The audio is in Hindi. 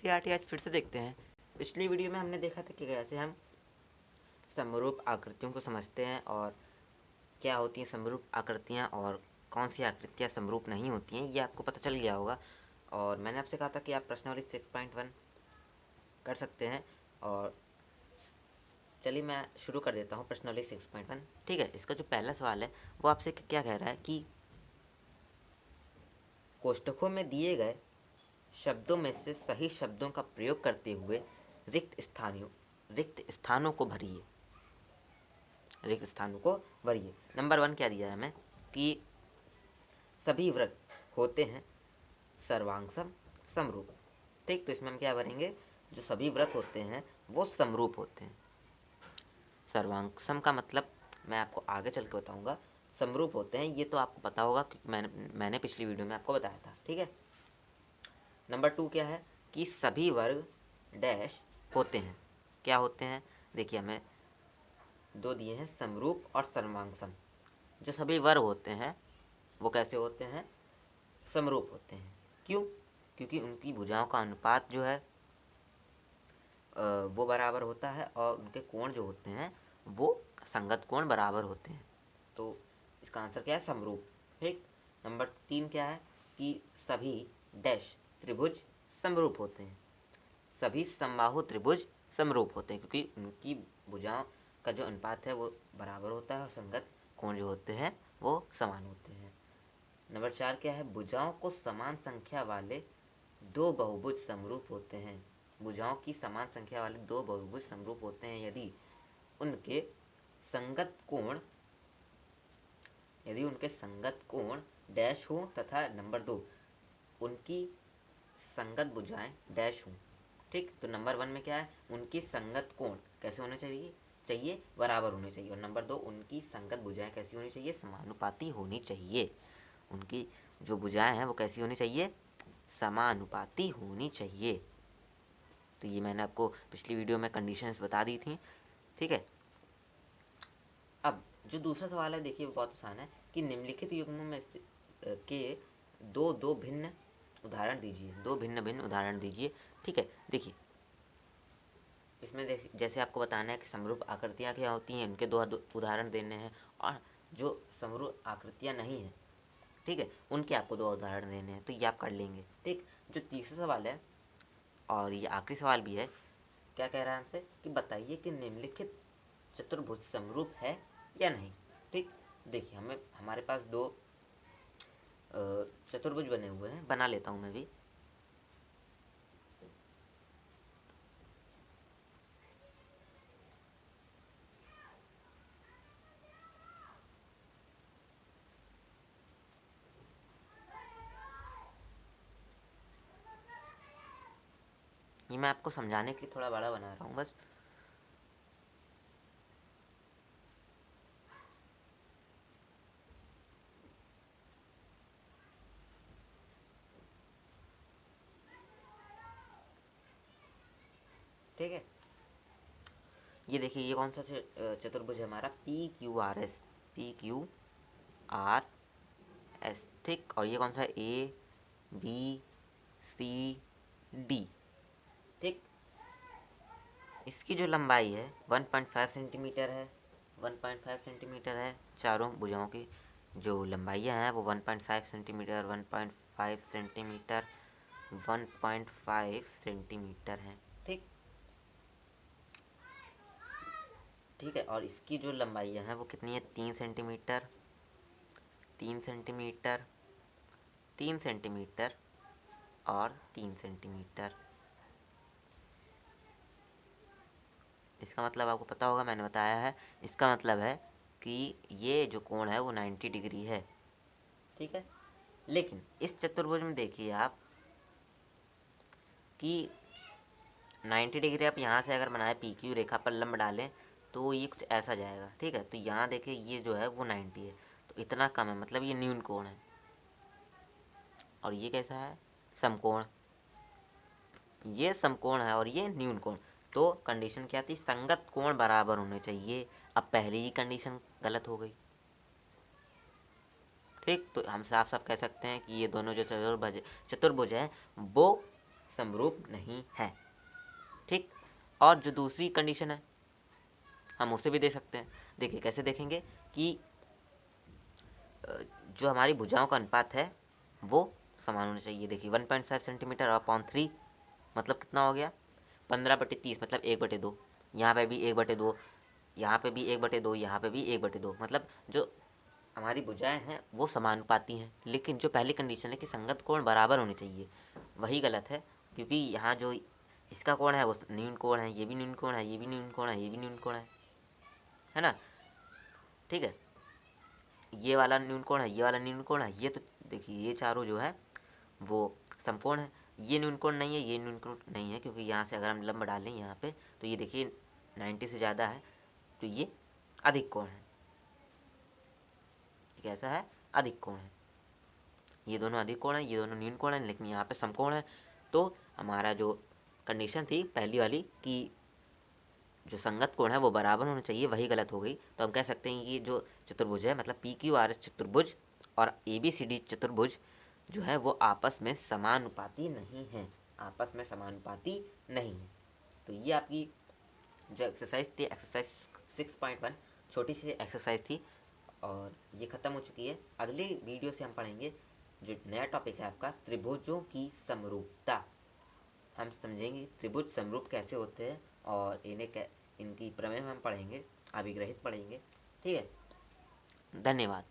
एनसीईआरटी आज फिर से देखते हैं। पिछली वीडियो में हमने देखा था कि कैसे हम समरूप आकृतियों को समझते हैं और क्या होती हैं समरूप आकृतियाँ और कौन सी आकृतियाँ समरूप नहीं होती हैं, ये आपको पता चल गया होगा। और मैंने आपसे कहा था कि आप प्रश्नावली 6.1 कर सकते हैं। और चलिए मैं शुरू कर देता हूँ प्रश्नावली 6.1। ठीक है, इसका जो पहला सवाल है वो आपसे क्या कह रहा है कि कोष्ठकों में दिए गए शब्दों में से सही शब्दों का प्रयोग करते हुए रिक्त स्थानों को भरिए। रिक्त स्थानों को भरिए। नंबर 1 क्या दिया है हमें कि सभी वृत्त होते हैं सर्वांगसम समरूप। ठीक, तो इसमें हम क्या भरेंगे, जो सभी वृत्त होते हैं वो समरूप होते हैं। सर्वांगसम का मतलब मैं आपको आगे चल के बताऊंगा। समरूप होते हैं ये तो आपको पता होगा क्योंकि मैंने पिछली वीडियो में आपको बताया था। ठीक है, नंबर 2 क्या है कि सभी वर्ग डैश होते हैं। क्या होते हैं, देखिए हमें दो दिए हैं, समरूप और सर्वांगसम। जो सभी वर्ग होते हैं वो कैसे होते हैं, समरूप होते हैं। क्यों, क्योंकि उनकी भुजाओं का अनुपात जो है वो बराबर होता है और उनके कोण जो होते हैं वो संगत कोण बराबर होते हैं। तो इसका आंसर क्या है, समरूप। ठीक, नंबर 3 क्या है कि सभी डैश त्रिभुज समरूप होते हैं। सभी समबाहु त्रिभुज समरूप होते हैं क्योंकि उनकी भुजाओं का जो अनुपात है वो बराबर होता है और संगत कोण जो होते हैं वो समान होते हैं। नंबर 4 क्या है, भुजाओं को समान संख्या वाले दो बहुभुज समरूप होते हैं। भुजाओं की समान संख्या वाले दो बहुभुज समरूप होते हैं यदि उनके संगत कोण डैश हो तथा नंबर 2 उनकी संगत भुजाएं डैश हों। ठीक, तो नंबर 1 में क्या है, उनकी संगत कोण कैसे होने चाहिए बराबर होने चाहिए। और नंबर 2 उनकी संगत भुजाएं कैसी होनी चाहिए, समानुपाती होनी चाहिए। उनकी जो भुजाएं हैं वो कैसी होनी चाहिए, समानुपाती होनी चाहिए। तो ये मैंने आपको पिछली वीडियो में कंडीशंस बता दी थी। ठीक है, अब जो दूसरा सवाल है देखिए वो बहुत आसान है कि निम्नलिखित युग्मों में से के दो भिन्न उदाहरण दीजिए। दो भिन्न भिन्न उदाहरण दीजिए। ठीक है, देखिए इसमें जैसे आपको बताना है कि समरूप आकृतियाँ क्या होती हैं, उनके दो उदाहरण देने हैं। और जो समरूप आकृतियाँ नहीं हैं, ठीक है, उनके आपको दो उदाहरण देने हैं, तो ये आप कर लेंगे। ठीक, जो तीसरा सवाल है और ये आखिरी सवाल भी है, क्या कह रहा है हमसे कि बताइए कि निम्नलिखित चतुर्भुज समरूप है या नहीं। ठीक, देखिए हमारे पास दो चतुर्भुज बने हुए हैं, बना लेता हूँ मैं भी। ये मैं आपको समझाने के लिए थोड़ा बड़ा बना रहा हूँ बस। ठीक है, ये देखिए ये कौन सा चतुर्भुज है हमारा, PQRS। ठीक, और ये कौन सा, ABCD। ठीक, इसकी जो लंबाई है 1.5 सेंटीमीटर है। 1.5 सेंटीमीटर है। चारों भुजाओं की जो लंबाइयाँ हैं वो 1.5 सेंटीमीटर, 1.5 सेंटीमीटर, 1.5 सेंटीमीटर हैं। ठीक, ठीक है, और इसकी जो लंबाइयाँ हैं वो कितनी है, 3 सेंटीमीटर, 3 सेंटीमीटर, 3 सेंटीमीटर और 3 सेंटीमीटर। इसका मतलब आपको पता होगा, मैंने बताया है। इसका मतलब है कि ये जो कोण है वो 90 डिग्री है। ठीक है, लेकिन इस चतुर्भुज में देखिए आप कि 90 डिग्री आप यहाँ से अगर बनाए PQ रेखा पर लंब डालें तो ये कुछ ऐसा जाएगा। ठीक है, तो यहाँ देखिए ये जो है वो 90 है, तो इतना कम है, मतलब ये न्यून कोण है। और ये कैसा है, समकोण। ये समकोण है और ये न्यून कोण। तो कंडीशन क्या थी, संगत कोण बराबर होने चाहिए। अब पहली ही कंडीशन गलत हो गई। ठीक, तो हम साफ साफ कह सकते हैं कि ये दोनों जो चतुर्भुज है वो समरूप नहीं है। ठीक, और जो दूसरी कंडीशन है हम उसे भी दे सकते हैं। देखिए कैसे देखेंगे कि जो हमारी भुजाओं का अनुपात है वो समान होना चाहिए। देखिए 1.5 सेंटीमीटर अपॉन 3 मतलब कितना हो गया 15/30 मतलब 1/2। यहाँ पे भी 1/2, यहाँ पे भी 1/2, यहाँ पे भी 1/2, मतलब जो हमारी भुजाएं हैं वो समानुपाती हैं। लेकिन जो पहली कंडीशन है कि संगत कोण बराबर होने चाहिए, वही गलत है, क्योंकि यहाँ जो इसका कोण है वो न्यून कोण है, ये भी न्यून कोण है, ये भी न्यून कोण है, ये भी न्यून कोण है ना। ठीक है, ये वाला न्यून कोण है, ये वाला न्यून कोण है, ये तो देखिए ये चारों जो है वो समकोण है। ये न्यून कोण नहीं है, ये न्यून कोण नहीं है, क्योंकि यहाँ से अगर हम लंब डालें यहाँ पे तो ये देखिए 90 से ज़्यादा है, तो ये अधिक कोण है। कैसा है, अधिक कोण है। ये दोनों अधिक कोण है, ये दोनों न्यून कोण है, लेकिन यहाँ पे समकोण है। तो हमारा जो कंडीशन थी पहली वाली कि जो संगत कोण है वो बराबर होना चाहिए, वही गलत हो गई। तो हम कह सकते हैं कि जो चतुर्भुज है मतलब PQRS चतुर्भुज और ABCD चतुर्भुज जो है वो आपस में समानुपाती नहीं है, आपस में समानुपाती नहीं है। तो ये आपकी जो एक्सरसाइज थी, एक्सरसाइज 6.1 छोटी सी एक्सरसाइज थी और ये ख़त्म हो चुकी है। अगली वीडियो से हम पढ़ेंगे जो नया टॉपिक है आपका त्रिभुजों की समरूपता। हम समझेंगे त्रिभुज समरूप कैसे होते हैं और इनकी प्रमेय हम पढ़ेंगे, अभिग्रहित पढ़ेंगे। ठीक है, धन्यवाद।